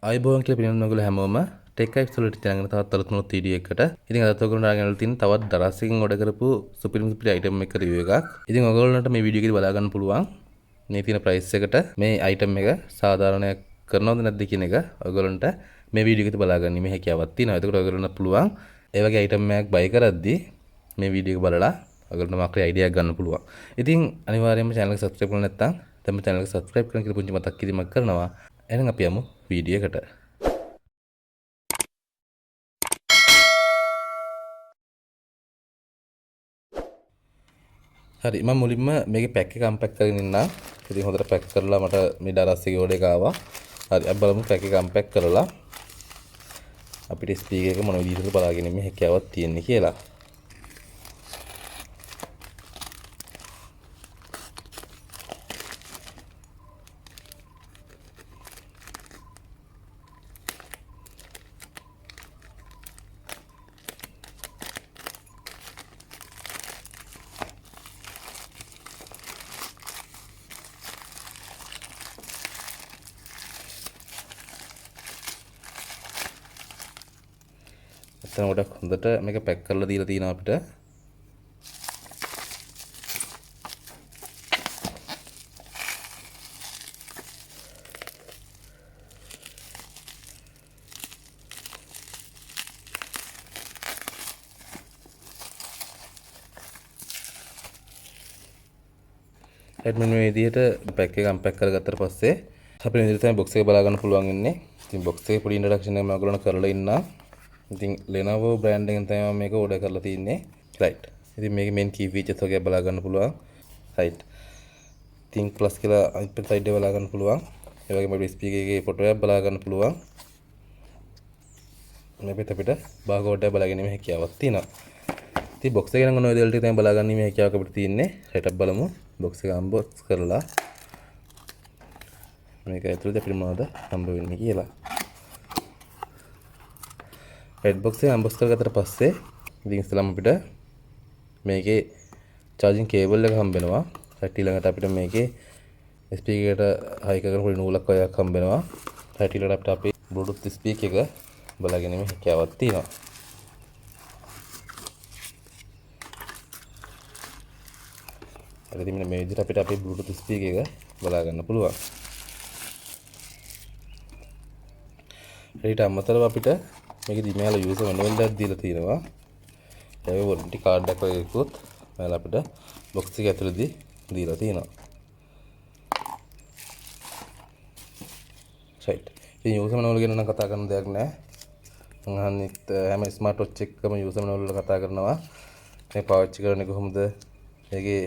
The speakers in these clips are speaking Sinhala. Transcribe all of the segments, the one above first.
ආයිබෝන් කියලා පිළිගන්න ඔයගොල්ලෝ හැමෝම ටෙක් අයිස් වලට channel එකට තවත් අලුත් වීඩියෝ එකකට. ඉතින් අදත් ඔයගොල්ලෝ ආගෙන තියෙන තවත් දරස්සකින් ඔඩ කරපු සුපිරි අයිටම් එක රිවිව් එකක්. ඉතින් ඔයගොල්ලන්ට මේ වීඩියෝ එකේදී බලා ගන්න පුළුවන් මේ තියෙන ප්‍රයිස් එකට මේ අයිටම් එක සාධාරණයක් කරනවද නැද්ද කියන එක ඔයගොල්ලන්ට මේ වීඩියෝ එකේදී බලා ගන්න මේ හැකියාවක් තියෙනවා. ඒකට ඔයගොල්ලන්ට පුළුවන් ඒ වගේ අයිටම් එකක් බයි කරද්දී මේ වීඩියෝ එක බලලා ඔයගොල්ලන්ට මාක්‍රි අයිඩියා එකක් ගන්න පුළුවන්. ඉතින් අනිවාර්යයෙන්ම channel එක subscribe කරලා නැත්නම් තමයි channel එක subscribe කරන්න කියලා පුංචි මතක් කිරීමක් කරනවා. එහෙනම් අපි යමු වීඩියෝ එකට. හරි මම මුලින්ම මේකේ පැක් එක අන්පැක් කරගෙන ඉන්නම්. ඉතින් හොඳට පැක් කරලා මට මේ ඩරස්සේ ඕඩර් එක ආවා. හරි අපි බලමු පැක් එක අන්පැක් කරලා අපිට ස්පීකර් එක මොන විදිහටද බලාගෙන ඉන්නේ හැකියාවක් තියෙන්නේ කියලා. එතන ගොඩක් හොඳට මේක පැක් කරලා දීලා තියෙනවා අපිට. එඩ්මින් මේ විදිහට පැක් එක අන්පැක් කරගත්තට පස්සේ අපිට මේ විදිහට තමයි බොක්ස් එක බලා ගන්න පුළුවන් වෙන්නේ. ඉතින් බොක්ස් එකේ පොඩි ඉන්ට්‍රොඩක්ෂන් එකක් මම ඔයගොල්ලන්ට කරලා ඉන්නා. ඉතින් Lenovo brand එකෙන් තමයි මම මේක ඕඩර් කරලා තින්නේ. right. ඉතින් මේකේ main key features වගේ බලා ගන්න පුළුවන්. right. think plus කියලා අනිත් පැත්ත side එක බලා ගන්න පුළුවන්. ඒ වගේම අපේ ස්පීකර් එකේ ෆොටෝ එකක් බලා ගන්න පුළුවන්. මේ පිට අපිට barcode එක බලා ගැනීමේ හැකියාවක් තියෙනවා. ඉතින් box එක නම් ඔය දෙවල් ටික තමයි බලා ගැනීමේ හැකියාවක් අපිට තියෙන්නේ. right අපි බලමු box එක unbox කරලා මේක ඇතුළේ අපිට මොනවද හම්බ වෙන්නේ කියලා. red box එක unbox කරගත්තට පස්සේ ඉතින් ඉස්සෙල්ලාම අපිට මේකේ charging cable එක හම්බ වෙනවා. ඊළඟට අපිට මේකේ speaker එකට high කරගෙන පොඩි නූලක් වගේක් හම්බ වෙනවා. ඊළඟට අපිට අපේ bluetooth speaker එක බලා ගැනීමේ හැකියාවක් තියෙනවා. හරිද? මේ විදිහට අපිට අපේ bluetooth speaker එක බලා ගන්න පුළුවන්. ඊට අමතරව අපිට මේකේ මෙයාල user manual එකක් දීලා තියෙනවා. ඒ වගේ warranty card එකක් වගේ එකකුත් මෙයාල අපිට box එක ඇතුළේදී දීලා තියෙනවා. right. ඉතින් user manual ගැන නම් කතා කරන්න දෙයක් නැහැ. මම අනිත් හැම smart watch එකකම user manual වල කතා කරනවා. මේ පාවිච්චි කරන්නේ කොහොමද? මේකේ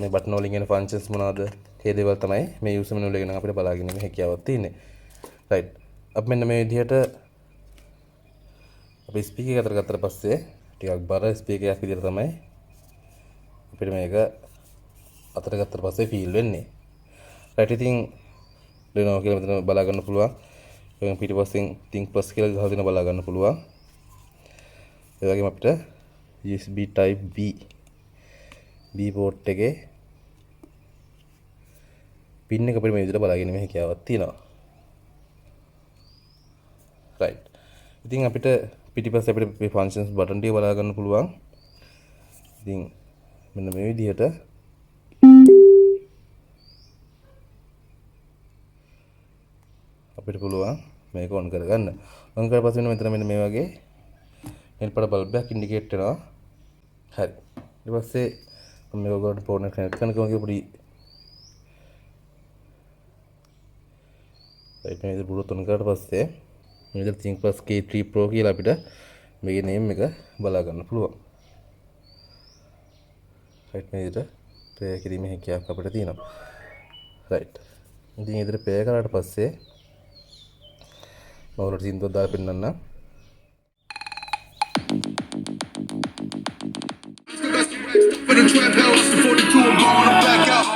මේ බටන් වලින් එන functions මොනවද? ඒ දේවල් තමයි මේ user manual එක නම් අපිට බලාගෙන ඉන්න හැකියාවක් තියෙන්නේ. right. අපි මෙන්න මේ විදිහට අපි ස්පීකර් එක අතර ගත්තට පස්සේ ටිකක් බර ස්පීකර් එකක් විදිහට තමයි අපිට මේක අතර ගත්තට පස්සේ ෆීල් වෙන්නේ. right. ඉතින් Lenovo කියලා මෙතන බලා ගන්න පුළුවන්. ඒ වගේම පිටිපස්සෙන් think plus කියලා ගහලා දෙන බලා ගන්න පුළුවන්. ඒ වගේම අපිට USB type B port එකේ pin එක අපිට මේ විදිහට බලා ගැනීමේ හැකියාවක් තියෙනවා. right. ඉතින් අපිට පිටිපස්සේ අපිට මේ functions button ටික බලා ගන්න පුළුවන්. ඉතින් මෙන්න මේ විදිහට අපිට පුළුවන් මේක on කරගන්න. on කරලා පස්සේ මෙතන මෙන්න මේ වගේ නෙල් පඩ බල්බ් එකක් ඉන්ඩිකේට් වෙනවා. හරි. ඊට පස්සේ මම මේක ඔයගොල්ලන්ට ෆෝන් එක කනෙක්ට් කරන කෙනෙක් පොඩි right මේ විදිහට Bluetooth on කරලා පස්සේ මේ විදිහට think plus K3 Pro කියලා අපිට මේකේ name එක බලා ගන්න පුළුවන්. right මේ විදිහට play කිරීමේ හැකියාවක් අපිට තියෙනවා. right. ඉතින් මේ විදිහට play කරාට පස්සේ මම ඔයාලට සින්දුවක් දාලා පෙන්නන්නම්. For the trap house, the 42, I'm blowing them back out.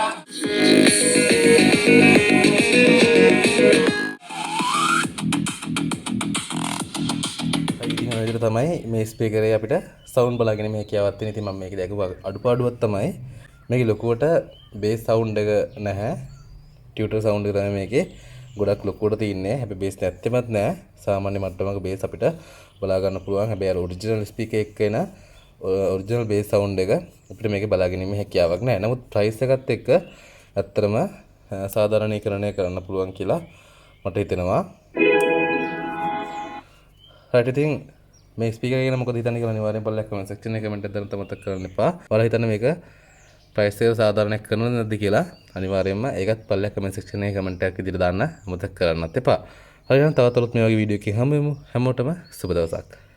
ඉතින් මේ විදිහට තමයි මේ ස්පීකර් එකේ අපිට සවුන්ඩ් බලාගෙන මේ හැකියාවක් තියෙන. ඉතින් මම මේක දැකපු අඩුපාඩුවක් තමයි මේකේ ලොකුවට බේස් සවුන්ඩ් එක නැහැ. ටියුටර් සවුන්ඩ් එක තමයි මේකේ. ගොඩක් ලොකුවට තියන්නේ. හැබැයි බේස් නැත්තෙමත් නෑ. සාමාන්‍ය මට්ටමක බේස් අපිට බලා ගන්න පුළුවන්. හැබැයි අර ඔරිජිනල් ස්පීකර් එක්ක එන ඔරිජිනල් බේස් සවුන්ඩ් එක අපිට මේකේ බලා ගැනීමේ හැකියාවක් නෑ. නමුත් ප්‍රයිස් එකත් එක්ක ඇත්තටම සාධාරණීකරණය කරන්න පුළුවන් කියලා මට හිතෙනවා. right ඉතින් මේ ස්පීකර් එක ගැන මොකද හිතන්නේ කියලා අනිවාර්යෙන් පල්ලෙහා කමෙන්ට් සෙක්ෂන් එකේ කමෙන්ට් එකක් දාන්න මතක කරන්න එපා. ඔයාලා හිතන්නේ මේක ප්‍රයිස් එක සාධාරණයක් කරනවද නැද්ද කියලා අනිවාර්යයෙන්ම ඒකත් පල්ලෙහා කමෙන්ට් සෙක්ෂන් එකේ කමෙන්ට් එකක් විදිහට දාන්න මතක කරන්නත් එපා. හරි එහෙනම් තවත් අලුත් මේ වගේ වීඩියෝ එකකින් හමු වෙමු. හැමෝටම සුබ දවසක්.